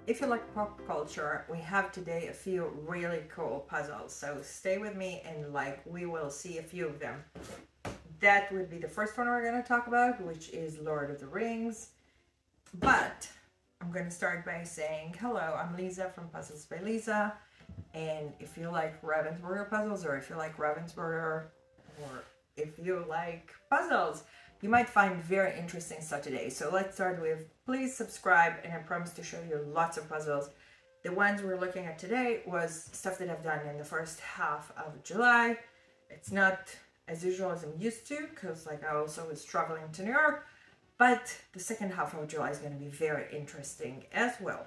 If you like pop culture, we have today a few really cool puzzles. So stay with me and we will see a few of them. That would be the first one we're going to talk about, which is Lord of the Rings. But I'm going to start by saying hello, I'm Lisa from Puzzles by Lisa. And if you like Ravensburger puzzles, or if you like Ravensburger, or if you like puzzles, you might find very interesting stuff today. So let's start with, please subscribe, and I promise to show you lots of puzzles. The ones we're looking at today was stuff that I've done in the first half of July. It's not as usual as I'm used to, because I also was traveling to New York, but the second half of July is going to be very interesting as well.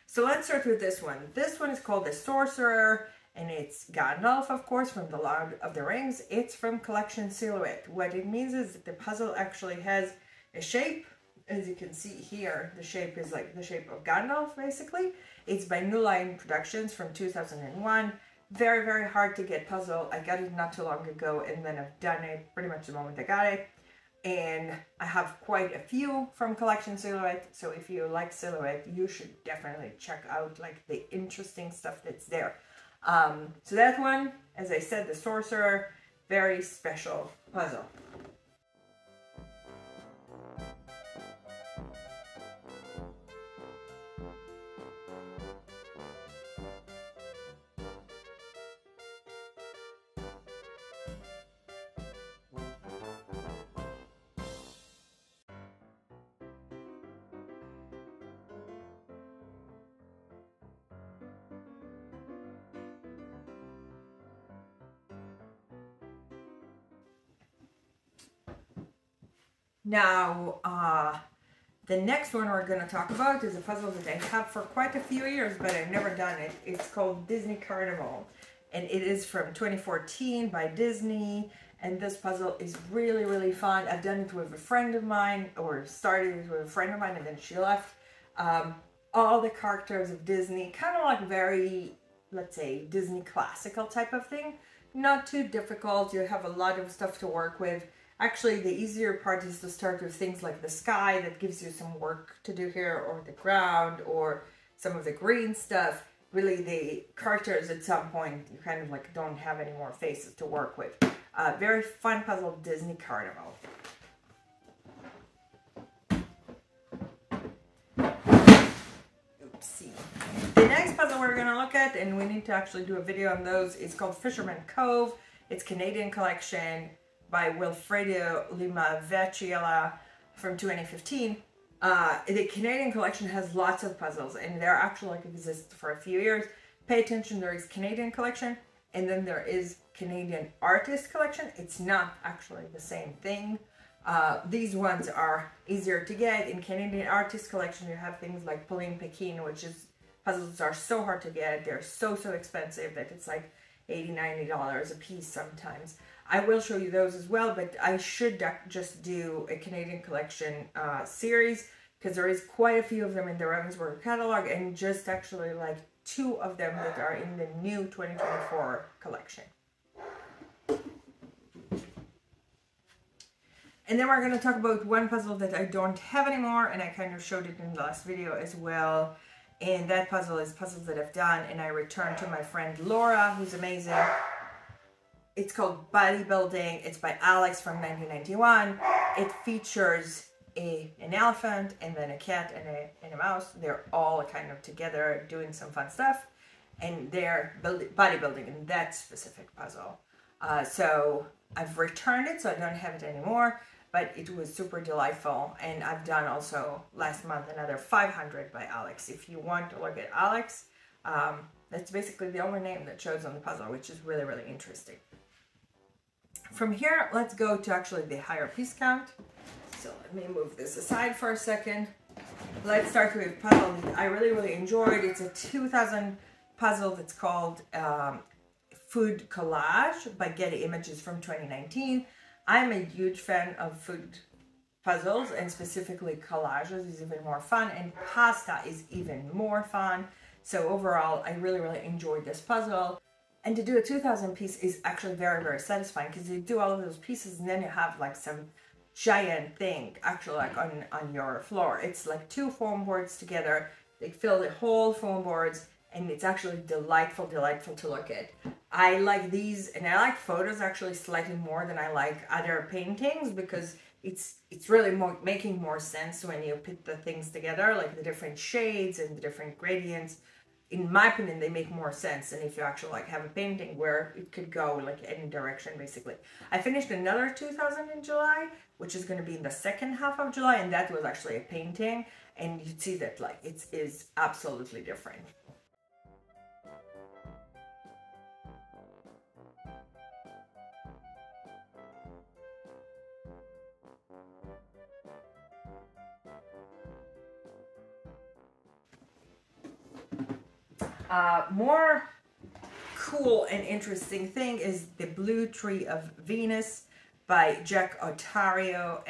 So let's start with this one. This one is called The Sorcerer, and it's Gandalf, of course, from The Lord of the Rings. It's from Collection Silhouette. What it means is that the puzzle actually has a shape. As you can see here, the shape is like the shape of Gandalf, basically. It's by New Line Productions from 2001. Very, very hard to get puzzle. I got it not too long ago, and then I've done it pretty much the moment I got it. And I have quite a few from Collection Silhouette, so if you like Silhouette, you should definitely check out the interesting stuff that's there. So that one, as I said, The Sorcerer, very special puzzle. Now, the next one we're going to talk about is a puzzle that I have for quite a few years, but I've never done it. It's called Disney Carnival, and it is from 2014 by Disney, and this puzzle is really, really fun. I've done it with a friend of mine, or started it with a friend of mine, and then she left. All the characters of Disney, kind of very, let's say, Disney classical type of thing. Not too difficult. You have a lot of stuff to work with. Actually, the easier part is to start with things like the sky, that gives you some work to do here, or the ground, or some of the green stuff. Really, the characters at some point, you kind of don't have any more faces to work with. Very fun puzzle, Disney Carnival. Oopsie. The next puzzle we're going to look at, and we need to actually do a video on those, is called Fisherman Cove. It's Canadian collection by Wilfredo Lima Vecchiella from 2015. The Canadian collection has lots of puzzles, and they're actually exist for a few years. Pay attention, there is Canadian collection, and then there is Canadian artist collection. It's not actually the same thing. These ones are easier to get. In Canadian artist collection, you have things like Pauline Pekin, which is, puzzles are so hard to get. They're so expensive that it's $80, $90 a piece sometimes. I will show you those as well, but I should just do a Canadian collection series, because there is quite a few of them in the Ravensburger catalog, and just actually 2 of them that are in the new 2024 collection. And then we're going to talk about one puzzle that I don't have anymore, and I kind of showed it in the last video as well. And that puzzle is puzzles that I've done, and I returned to my friend Laura, who's amazing. It's called Bodybuilding. It's by Alex from 1991. It features an elephant, and then a cat and a mouse. They're all kind of together doing some fun stuff, and they're bodybuilding in that specific puzzle. So I've returned it, so I don't have it anymore, but it was super delightful. And I've done also last month another 500 by Alex. If you want to look at Alex, that's basically the only name that shows on the puzzle, which is really, really interesting. From here, let's go to actually the higher piece count. So let me move this aside for a second. Let's start with a puzzle that I really, really enjoyed. It's a 2000 puzzle that's called Food Collage by Getty Images from 2019. I'm a huge fan of food puzzles, and specifically collages is even more fun, and pasta is even more fun. So overall, I really, really enjoyed this puzzle. And to do a 2000 piece is actually very, very satisfying, because you do all of those pieces and then you have some giant thing actually on your floor. It's 2 foam boards together. They fill the whole foam boards, and it's actually delightful to look at. I like these, and I like photos actually slightly more than I like other paintings, because it's really making more sense when you put the things together, like the different shades and the different gradients. In my opinion, they make more sense than if you actually like have a painting where it could go like any direction basically. I finished another 2000 in July, which is going to be in the second half of July, and that was actually a painting, and you'd see that like it is absolutely different. More cool and interesting thing is the Blue Tree of Venus by Jack Otanio.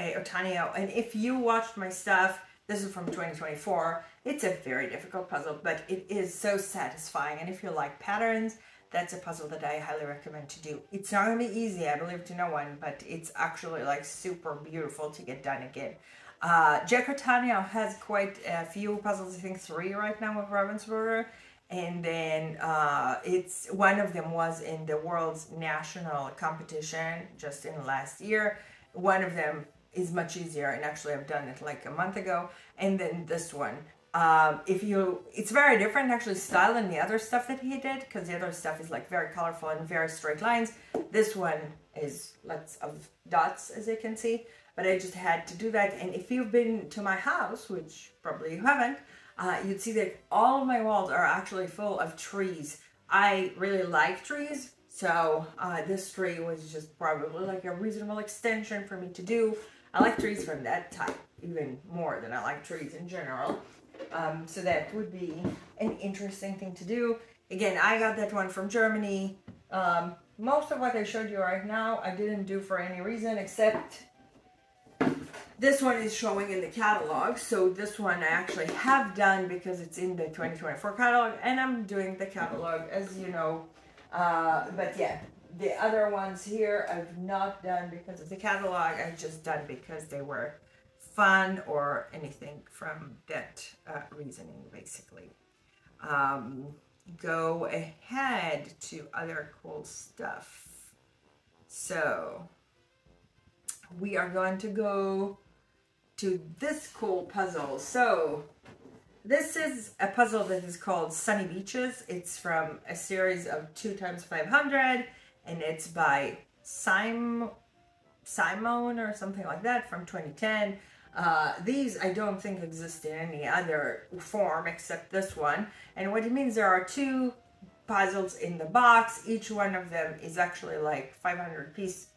And if you watched my stuff, this is from 2024. It's a very difficult puzzle, but it is so satisfying. And if you like patterns, that's a puzzle that I highly recommend to do. It's not gonna be easy, I believe, to no one, but it's actually like super beautiful to get done again. Jack Otanio has quite a few puzzles, I think 3 right now with Ravensburger. And then it's one of them was in the world's national competition just in last year. One of them is much easier, and actually I've done it like a month ago. And then this one, it's very different actually style than the other stuff that he did, because the other stuff is like very colorful and very straight lines. This one is lots of dots, as you can see, but I just had to do that. And if you've been to my house, which probably you haven't, you'd see that all of my walls are actually full of trees. I really like trees, so this tree was just probably like a reasonable extension for me to do. I like trees from that type even more than I like trees in general. So that would be an interesting thing to do. Again, I got that one from Germany. Most of what I showed you right now, I didn't do for any reason except this one is showing in the catalog. So this one I actually have done because it's in the 2024 catalog, and I'm doing the catalog, as you know. But yeah, the other ones here I've not done because of the catalog. I've just done because they were fun or anything from that reasoning, basically. Go ahead to other cool stuff. So we are going to go to this cool puzzle. So this is a puzzle that is called Sunny Beaches. It's from a series of 2x500, and it's by Simon or something like that from 2010. These I don't think exist in any other form except this one. And what it means, there are 2 puzzles in the box. Each one of them is actually like 500 pieces,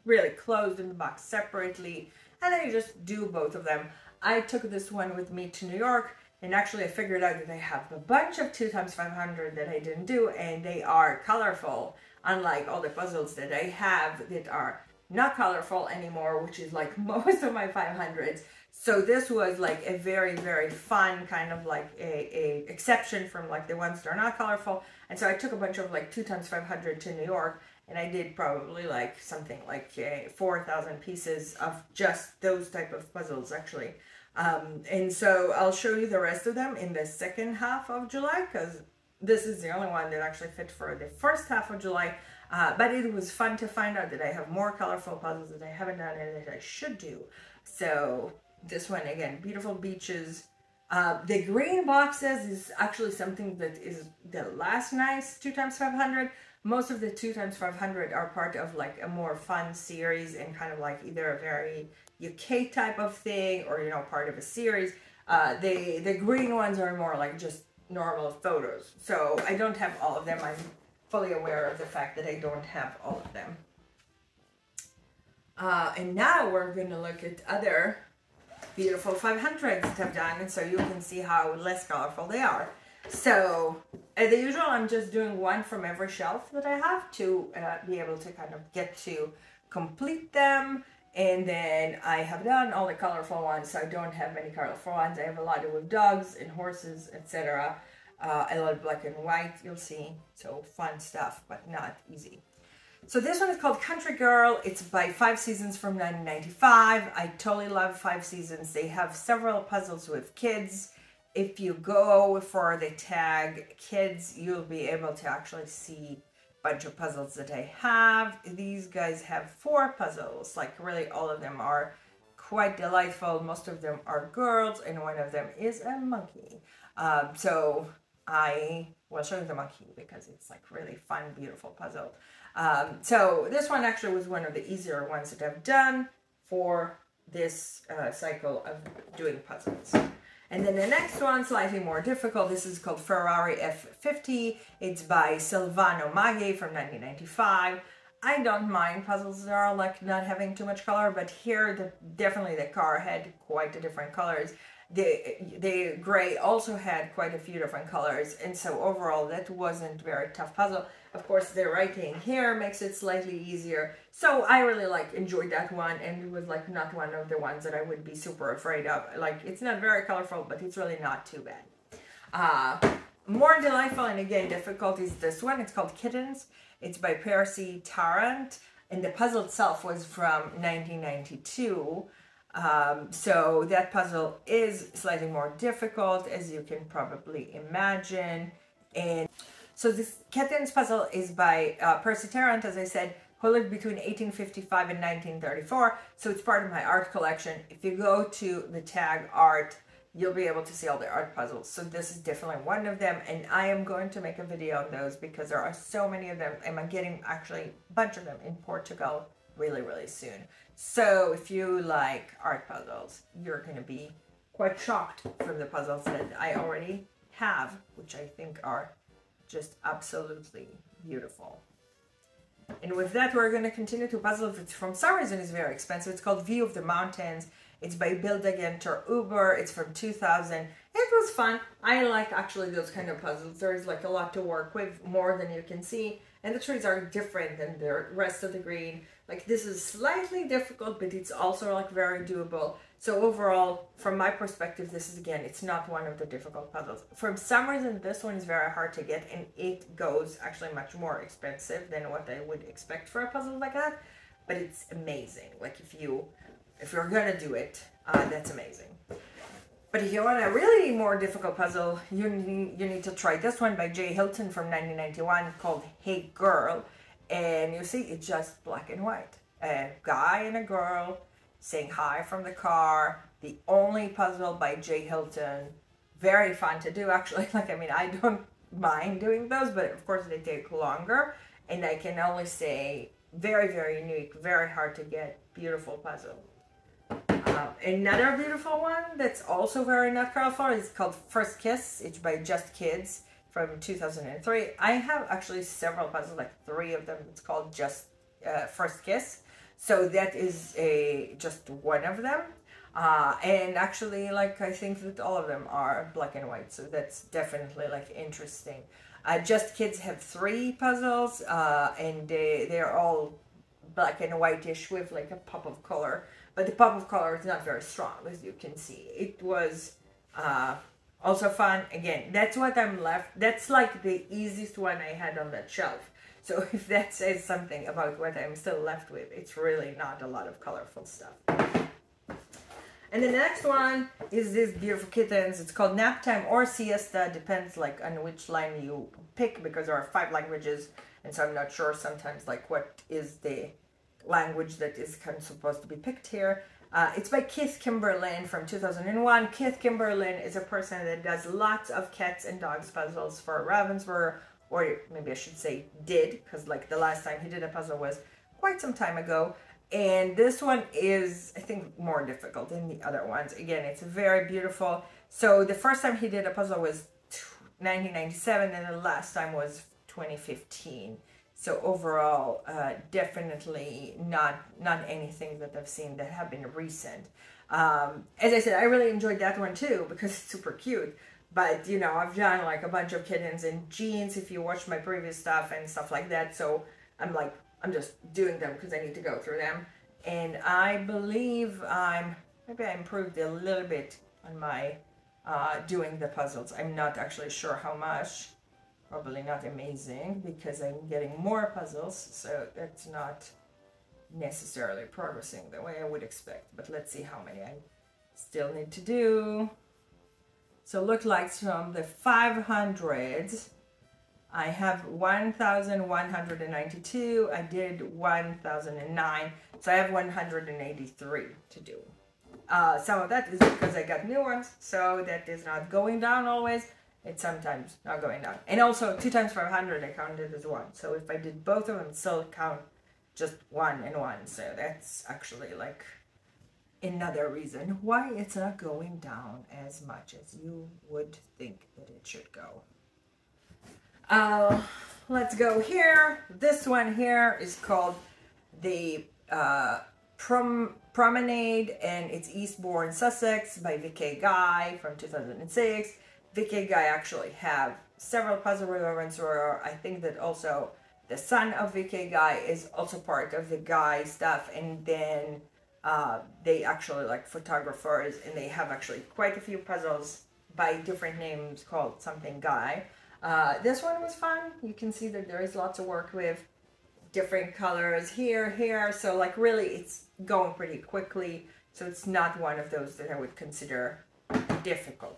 really closed in the box separately, and then you just do both of them. I took this one with me to New York, and actually I figured out that I have a bunch of 2x500 that I didn't do, and they are colorful, unlike all the puzzles that I have that are not colorful anymore, which is like most of my 500s. So this was like a very, very fun kind of like a exception from like the ones that are not colorful. And so I took a bunch of like 2x500 to New York, and I did probably like something like 4,000 pieces of just those type of puzzles actually. And so I'll show you the rest of them in the second half of July, because this is the only one that actually fit for the first half of July. But it was fun to find out that I have more colorful puzzles that I haven't done and that I should do. So this one, again, beautiful beaches. The green boxes is actually something that is the last nice 2x500. Most of the 2x500 are part of like a more fun series and kind of like either a very UK type of thing or, you know, part of a series. The green ones are more like just normal photos. So I don't have all of them. I'm fully aware of the fact that I don't have all of them. And now we're going to look at other beautiful 500s that I've done, and so you can see how less colorful they are. So as usual, I'm just doing one from every shelf that I have to be able to kind of get to complete them. And then I have done all the colorful ones, so I don't have many colorful ones. I have a lot with dogs and horses, etc. A lot of black and white, you'll see. So fun stuff, but not easy. So this one is called Country Girl. It's by 5 Seasons from 1995. I totally love 5 Seasons. They have several puzzles with kids, if you go for the tag kids, you'll be able to actually see a bunch of puzzles that I have. These guys have 4 puzzles, like really all of them are quite delightful. Most of them are girls and one of them is a monkey. So I will show you the monkey because it's like really fun, beautiful puzzle. So this one actually was one of the easier ones that I've done for this cycle of doing puzzles. And then the next one, slightly more difficult. This is called Ferrari F50. It's by Silvano Maggi from 1995. I don't mind puzzles that are like not having too much color, but here definitely the car had quite a different colors. The gray also had quite a few different colors, and so overall that wasn't very tough puzzle. Of course, the writing here makes it slightly easier, so I really enjoyed that one, and it was like not one of the ones that I would be super afraid of. Like, it's not very colorful, but it's really not too bad. More delightful and again difficult is this one. It's called Kittens. It's by Percy Tarrant, and the puzzle itself was from 1992. So that puzzle is slightly more difficult, as you can probably imagine. And so this Kittens puzzle is by Percy Tarrant, as I said, who lived between 1855 and 1934. So it's part of my art collection. If you go to the tag art, you'll be able to see all the art puzzles. So this is definitely one of them, and I am going to make a video on those because there are so many of them, and I'm getting actually a bunch of them in Portugal really, really soon. So if you like art puzzles, you're going to be quite shocked from the puzzles that I already have, which I think are just absolutely beautiful. And with that, we're going to continue to puzzle. It's from some reason it's very expensive. It's called View of the Mountains. It's by Bildagenter Uber. It's from 2000. It was fun. I like actually those kind of puzzles. There's like a lot to work with, more than you can see. And the trees are different than the rest of the green. Like, this is slightly difficult, but it's also like very doable. So overall, from my perspective, this is, again, it's not one of the difficult puzzles. For some reason, this one is very hard to get, and it goes actually much more expensive than what I would expect for a puzzle like that. But it's amazing. Like, if you're gonna do it, that's amazing. But if you want a really more difficult puzzle, you need to try this one by Jay Hilton from 1991 called Hey Girl. And you see, it's just black and white. A guy and a girl saying hi from the car. The only puzzle by Jay Hilton. Very fun to do, actually. Like, I mean, I don't mind doing those, but of course they take longer. And I can only say, very, very unique, very hard to get, beautiful puzzle. Another beautiful one that's also very not colorful is called First Kiss. It's by Just Kids from 2003. I have actually several puzzles, like 3 of them. It's called Just First Kiss. So that is just one of them. And actually, like, I think that all of them are black and white. So that's definitely like interesting. Just Kids have 3 puzzles, and they're all black and whitish with like a pop of color. But the pop of color is not very strong, as you can see. It was also fun. Again, that's what I'm left. That's like the easiest one I had on that shelf. So if that says something about what I'm still left with, it's really not a lot of colorful stuff. And the next one is this beautiful Kittens. It's called Nap Time or Siesta. Depends like on which line you pick, because there are 5 languages. And so I'm not sure sometimes like what is the language that is kind of supposed to be picked here. It's by Keith Kimberlin from 2001. Keith Kimberlin is a person that does lots of cats and dogs puzzles for Ravensburger, or maybe I should say did, because like the last time he did a puzzle was quite some time ago. And this one is, I think, more difficult than the other ones. Again, it's very beautiful. So the first time he did a puzzle was 1997, and the last time was 2015. So overall, definitely not anything that I've seen that have been recent. As I said, I really enjoyed that one too, because it's super cute. But, you know, I've done like a bunch of kittens and jeans if you watch my previous stuff and stuff like that. So I'm just doing them because I need to go through them. And I believe maybe I improved a little bit on my doing the puzzles. I'm not actually sure how much. Probably not amazing, because I'm getting more puzzles, so that's not necessarily progressing the way I would expect. But let's see how many I still need to do. So look like from the 500s, I have 1,192. I did 1,009. So I have 183 to do. Some of that is because I got new ones. So that is not going down always. It's sometimes not going down. And also 2 times 500 I counted as 1. So if I did both of them, still count just 1 and 1. So that's actually like another reason why it's not going down as much as you would think that it should go. Let's go here. This one here is called the Promenade, and it's Eastbourne, Sussex by VK Guy from 2006. VK Guy actually have several puzzle with Ravensburger. I think that also the son of VK Guy is also part of the Guy stuff, and then they actually like photographers, and they have actually quite a few puzzles by different names called something Guy. This one was fun. You can see that there is lots of work with different colors here, so like really it's going pretty quickly, so it's not one of those that I would consider difficult.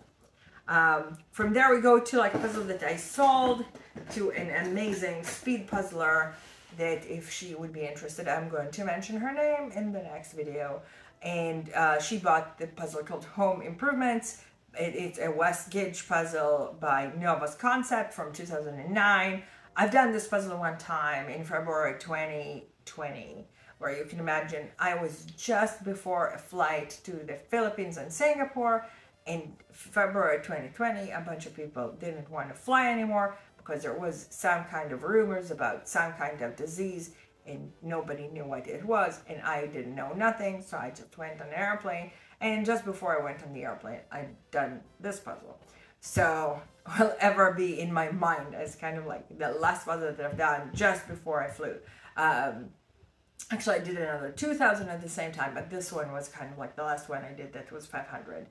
From there we go to like a puzzle that I sold to an amazing speed puzzler that if she would be interested, I'm going to mention her name in the next video. And she bought the puzzle called Home Improvements. It's a West Gidge puzzle by Novus Concept from 2009. I've done this puzzle one time in February 2020, where you can imagine I was just before a flight to the Philippines and Singapore. In February 2020, a bunch of people didn't want to fly anymore because there was some kind of rumors about some kind of disease and nobody knew what it was, and I didn't know nothing, so I just went on an airplane, and just before I went on the airplane, I'd done this puzzle. So will ever be in my mind as kind of like the last puzzle that I've done just before I flew. Actually, I did another 2,000 at the same time, but this one was kind of like the last one I did that was 500.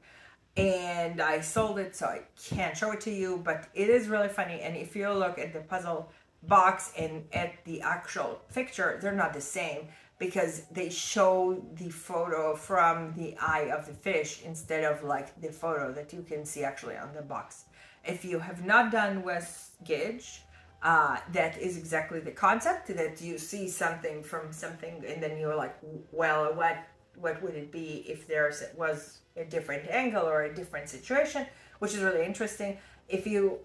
And I sold it, so I can't show it to you, but it is really funny. And if you look at the puzzle box and at the actual picture, they're not the same because they show the photo from the eye of the fish instead of like the photo that you can see actually on the box. If you have not done West Gidge, that is exactly the concept, that you see something from something and then you're like, well, what would it be if there was a different angle or a different situation, which is really interesting. If you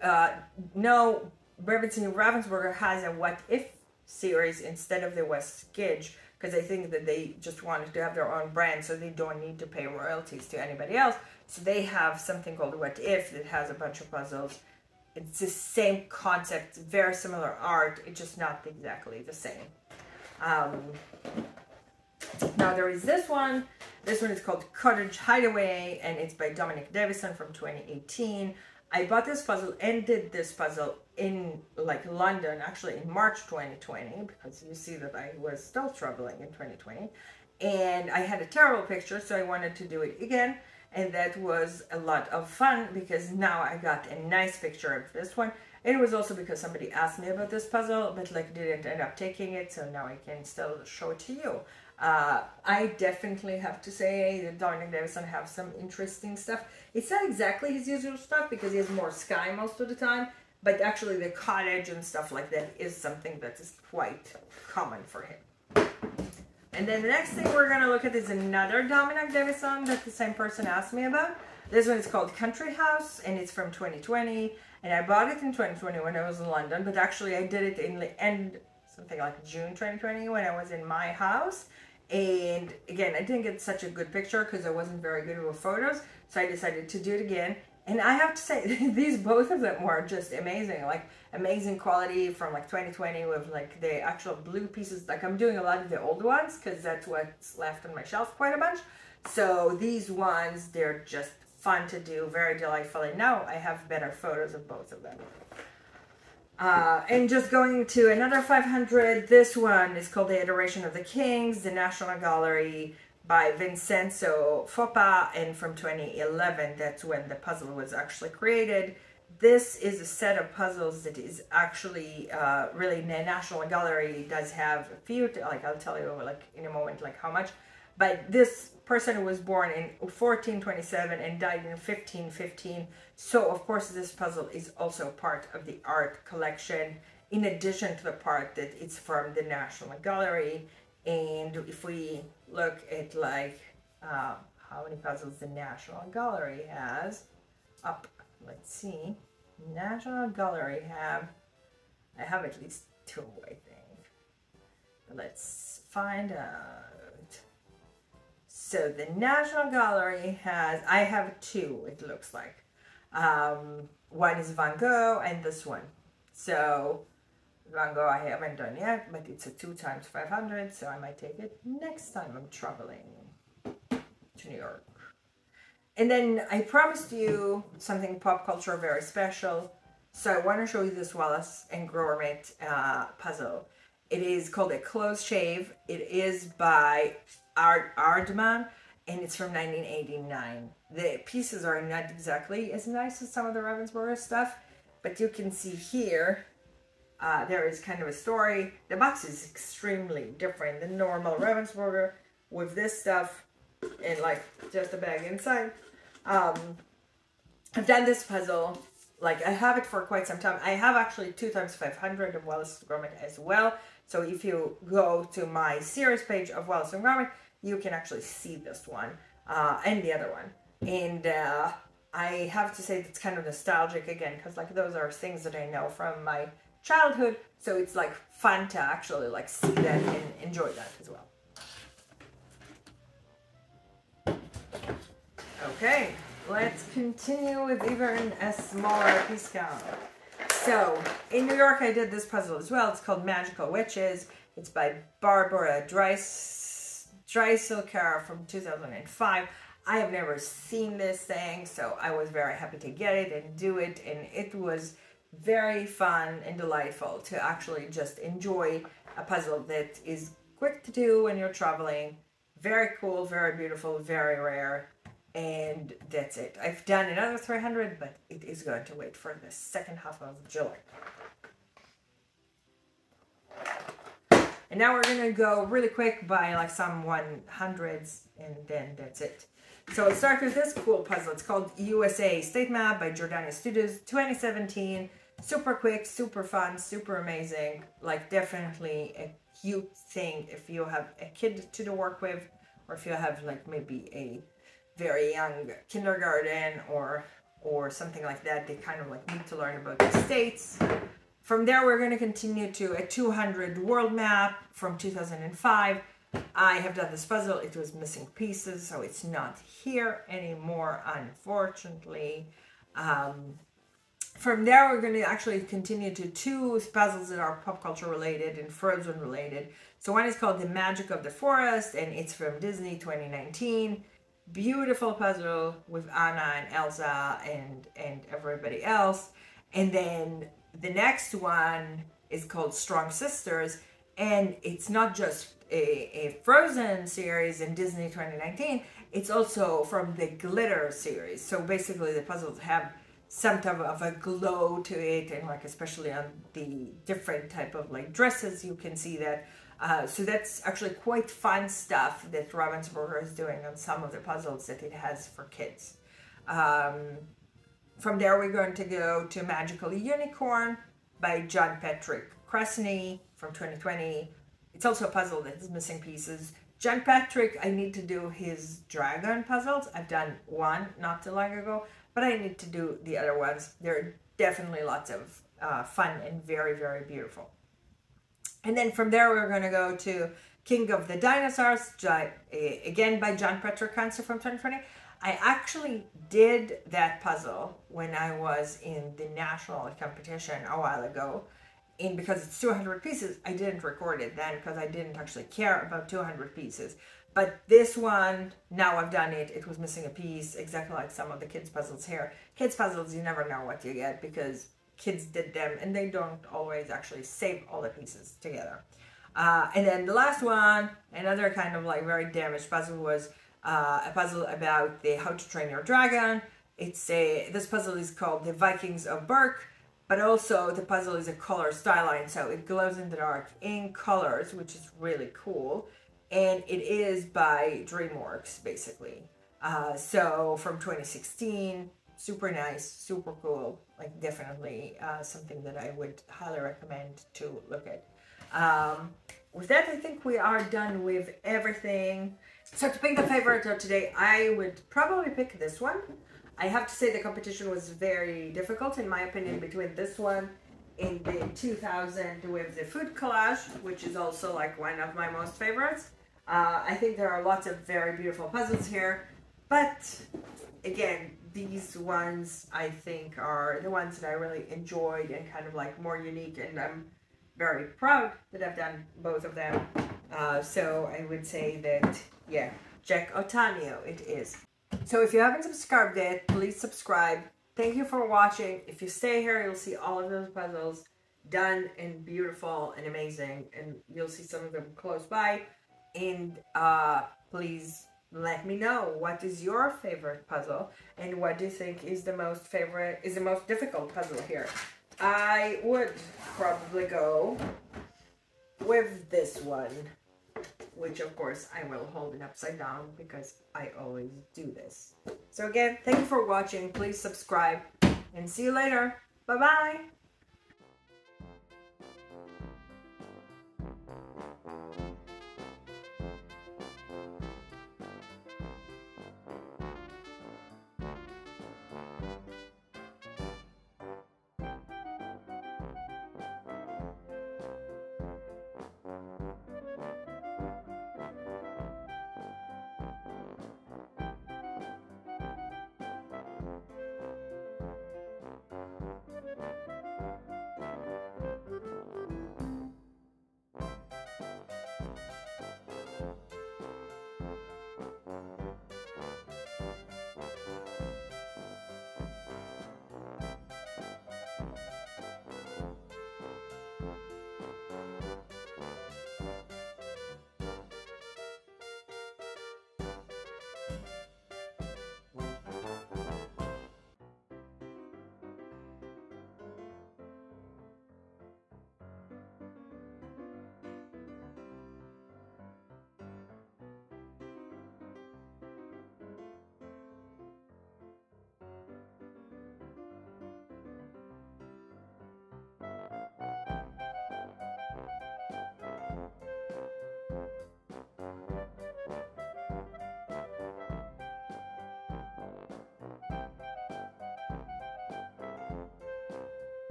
know, Ravensburger has a What If series instead of the West Gidge, because I think that they just wanted to have their own brand, so they don't need to pay royalties to anybody else. So they have something called What If that has a bunch of puzzles. It's the same concept, very similar art, it's just not exactly the same. Now there is this one. This one is called Cottage Hideaway, and it's by Dominic Davison from 2018. I bought this puzzle and did this puzzle in like London, actually in March 2020, because you see that I was still traveling in 2020. And I had a terrible picture, so I wanted to do it again. And that was a lot of fun because now I got a nice picture of this one. It was also because somebody asked me about this puzzle, but like didn't end up taking it, so now I can still show it to you. I definitely have to say that Dominic Davison have some interesting stuff. It's not exactly his usual stuff because he has more sky most of the time, but actually the cottage and stuff like that is something that is quite common for him. And then the next thing we're going to look at is another Dominic Davison that the same person asked me about. This one is called Country House, and it's from 2020, and I bought it in 2020 when I was in London, but actually I did it in the end, something like June 2020 when I was in my house. And again, I didn't get such a good picture because I wasn't very good with photos, so I decided to do it again. And I have to say, these both of them were just amazing, like amazing quality from like 2020 with like the actual blue pieces. Like I'm doing a lot of the old ones because that's what's left on my shelf quite a bunch. So these ones, they're just fun to do, very delightful. And now I have better photos of both of them. And just going to another 500, this one is called The Adoration of the Kings, the National Gallery by Vincenzo Foppa, and from 2011, that's when the puzzle was actually created. This is a set of puzzles that is actually really, the National Gallery does have a few, like I'll tell you like in a moment like how much, but this person who was born in 1427 and died in 1515. So of course this puzzle is also part of the art collection, in addition to the part that it's from the National Gallery. And if we look at like how many puzzles the National Gallery has up, let's see. National Gallery I have at least 2, I think. Let's find out. So the National Gallery I have 2, it looks like. One is Van Gogh and this one. So Van Gogh I haven't done yet, but it's a 2 times 500, so I might take it next time I'm traveling to New York. And then I promised you something pop culture very special. So I want to show you this Wallace and Gromit puzzle. It is called a Close Shave. It is by Aardman, and it's from 1989. The pieces are not exactly as nice as some of the Ravensburger stuff, but you can see here, there is kind of a story. The box is extremely different than normal Ravensburger with this stuff and like just a bag inside. I've done this puzzle, like I have it for quite some time. I have actually 2 times 500 of Wallace Gromit as well. So if you go to my series page of Wallace and Gromit, you can actually see this one and the other one. And I have to say it's kind of nostalgic again, because like those are things that I know from my childhood. So it's like fun to actually like see that and enjoy that as well. Okay, let's continue with even a smaller piece count. So, in New York I did this puzzle as well. It's called Magical Witches. It's by Barbara Dreiselker from 2005. I have never seen this thing, so I was very happy to get it and do it. And it was very fun and delightful to actually just enjoy a puzzle that is quick to do when you're traveling. Very cool, very beautiful, very rare. And that's it. I've done another 300, but it is going to wait for the second half of July. And now we're going to go really quick by like some 100s, and then that's it. So let's start with this cool puzzle. It's called USA State Map by Jordania Studios, 2017. Super quick, super fun, super amazing. Like definitely a cute thing if you have a kid to work with, or if you have like maybe a very young kindergarten or something like that. They kind of like need to learn about the states. From there, we're going to continue to a 200 world map from 2005. I have done this puzzle. It was missing pieces, so it's not here anymore, unfortunately. From there, we're going to actually continue to 2 puzzles that are pop culture related and Frozen related. So one is called The Magic of the Forest, and it's from Disney 2019. Beautiful puzzle with Anna and Elsa and everybody else. And then the next one is called Strong Sisters, and it's not just a Frozen series in Disney 2019, it's also from the Glitter series. So basically the puzzles have some type of a glow to it, and like especially on the different type of like dresses, you can see that. So that's actually quite fun stuff that Ravensburger is doing on some of the puzzles that it has for kids. From there, we're going to go to Magical Unicorn by John Patrick Krasny from 2020. It's also a puzzle that is missing pieces. John Patrick, I need to do his dragon puzzles. I've done one not too long ago, but I need to do the other ones. They're definitely lots of fun and very, very beautiful. And then from there, we're going to go to King of the Dinosaurs, again by John Patrick Krasny from 2020. I actually did that puzzle when I was in the national competition a while ago. And because it's 200 pieces, I didn't record it then because I didn't actually care about 200 pieces. But this one, now I've done it, it was missing a piece, exactly like some of the kids' puzzles here. Kids' puzzles, you never know what you get because kids did them and they don't always actually save all the pieces together. And then the last one, another kind of like very damaged puzzle, was a puzzle about the How to Train Your Dragon. This puzzle is called The Vikings of Berk, but also the puzzle is a color style line, so it glows in the dark in colors, which is really cool. and it is by DreamWorks, basically. So from 2016, super nice, super cool, like definitely something that I would highly recommend to look at. With that, I think we are done with everything. So to pick the favorite of today, I would probably pick this one. I have to say the competition was very difficult, in my opinion, between this one in the 2000 with the food collage, which is also like one of my most favorites. I think there are lots of very beautiful puzzles here, but again, these ones I think are the ones that I really enjoyed and kind of like more unique, and I'm very proud that I've done both of them. So I would say that, yeah, Jack Otanio it is. So if you haven't subscribed yet, please subscribe. Thank you for watching. If you stay here, you'll see all of those puzzles done and beautiful and amazing, and you'll see some of them close by. And please let me know what is your favorite puzzle and what do you think is the most difficult puzzle here. I would probably go with this one, which of course I will hold it upside down because I always do this. So again, thank you for watching. Please subscribe and see you later. Bye bye.